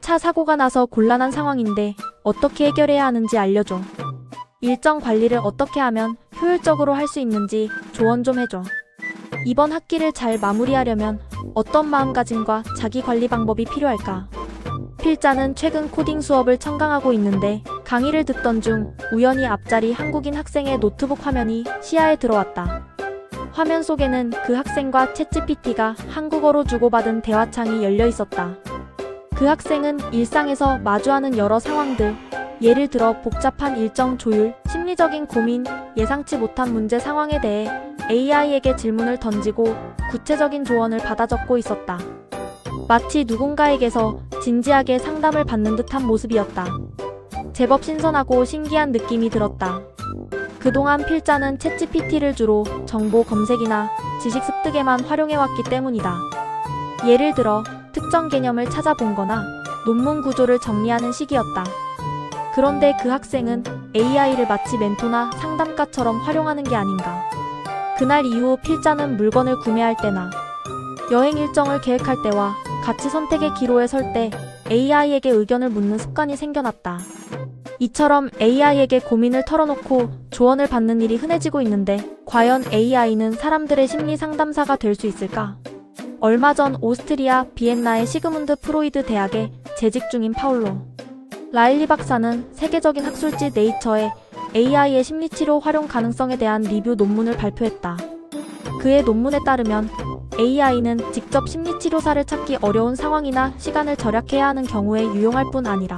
차 사고가 나서 곤란한 상황인데 어떻게 해결해야 하는지 알려줘. 일정 관리를 어떻게 하면 효율적으로 할 수 있는지 조언 좀 해줘. 이번 학기를 잘 마무리하려면 어떤 마음가짐과 자기 관리 방법이 필요할까? 필자는 최근 코딩 수업을 청강하고 있는데 강의를 듣던 중 우연히 앞자리 한국인 학생의 노트북 화면이 시야에 들어왔다. 화면 속에는 그 학생과 챗GPT가 한국어로 주고받은 대화창이 열려 있었다. 그 학생은 일상에서 마주하는 여러 상황들, 예를 들어 복잡한 일정 조율, 심리적인 고민, 예상치 못한 문제 상황에 대해 AI에게 질문을 던지고 구체적인 조언을 받아 적고 있었다. 마치 누군가에게서 진지하게 상담을 받는 듯한 모습이었다. 제법 신선하고 신기한 느낌이 들었다. 그동안 필자는 챗GPT를 주로 정보 검색이나 지식 습득에만 활용해왔기 때문이다. 예를 들어 특정 개념을 찾아본거나 논문 구조를 정리하는 시기였다. 그런데 그 학생은 AI를 마치 멘토나 상담가처럼 활용하는 게 아닌가. 그날 이후 필자는 물건을 구매할 때나 여행 일정을 계획할 때와 가치 선택의 기로에 설 때 AI에게 의견을 묻는 습관이 생겨났다. 이처럼 AI에게 고민을 털어놓고 조언을 받는 일이 흔해지고 있는데 과연 AI는 사람들의 심리 상담사가 될 수 있을까? 얼마 전 오스트리아 비엔나의 시그문드 프로이드 대학에 재직 중인 파울로 라일리 박사는 세계적인 학술지 네이처에 AI의 심리치료 활용 가능성에 대한 리뷰 논문을 발표했다. 그의 논문에 따르면 AI는 직접 심리치료사를 찾기 어려운 상황이나 시간을 절약해야 하는 경우에 유용할 뿐 아니라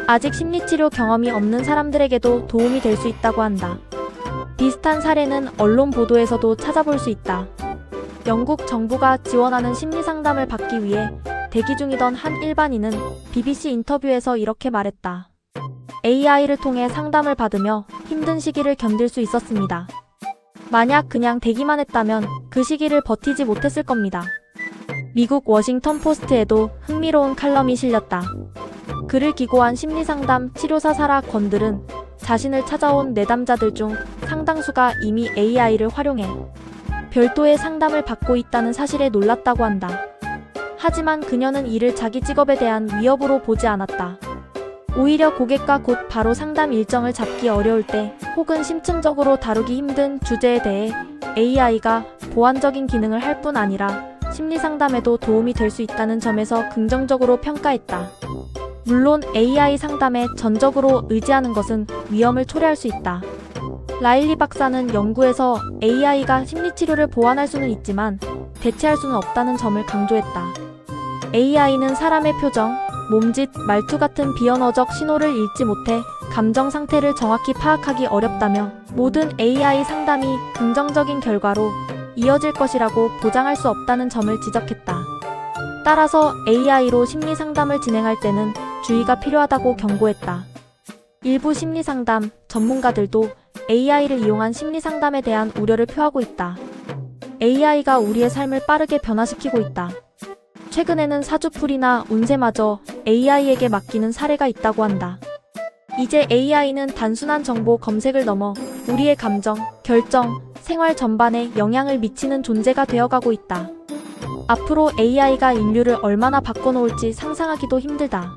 아직 심리치료 경험이 없는 사람들에게도 도움이 될 수 있다고 한다. 비슷한 사례는 언론 보도에서도 찾아볼 수 있다. 영국 정부가 지원하는 심리상담을 받기 위해 대기 중이던 한 일반인은 BBC 인터뷰에서 이렇게 말했다. AI를 통해 상담을 받으며 힘든 시기를 견딜 수 있었습니다. 만약 그냥 대기만 했다면 그 시기를 버티지 못했을 겁니다. 미국 워싱턴 포스트에도 흥미로운 칼럼이 실렸다. 그를 기고한 심리상담 치료사 사라 건들은 자신을 찾아온 내담자들 중 상당수가 이미 AI를 활용해 별도의 상담을 받고 있다는 사실에 놀랐다고 한다. 하지만 그녀는 이를 자기 직업에 대한 위협으로 보지 않았다. 오히려 고객과 곧 바로 상담 일정을 잡기 어려울 때 혹은 심층적으로 다루기 힘든 주제에 대해 AI가 보완적인 기능을 할 뿐 아니라 심리 상담에도 도움이 될 수 있다는 점에서 긍정적으로 평가했다. 물론 AI 상담에 전적으로 의지하는 것은 위험을 초래할 수 있다. 라일리 박사는 연구에서 AI가 심리치료를 보완할 수는 있지만 대체할 수는 없다는 점을 강조했다. AI는 사람의 표정, 몸짓, 말투 같은 비언어적 신호를 읽지 못해 감정 상태를 정확히 파악하기 어렵다며 모든 AI 상담이 긍정적인 결과로 이어질 것이라고 보장할 수 없다는 점을 지적했다. 따라서 AI로 심리 상담을 진행할 때는 주의가 필요하다고 경고했다. 일부 심리 상담 전문가들도 AI를 이용한 심리 상담에 대한 우려를 표하고 있다. AI가 우리의 삶을 빠르게 변화시키고 있다. 최근에는 사주풀이나 운세마저 AI에게 맡기는 사례가 있다고 한다. 이제 AI는 단순한 정보 검색을 넘어 우리의 감정, 결정, 생활 전반에 영향을 미치는 존재가 되어가고 있다. 앞으로 AI가 인류를 얼마나 바꿔놓을지 상상하기도 힘들다.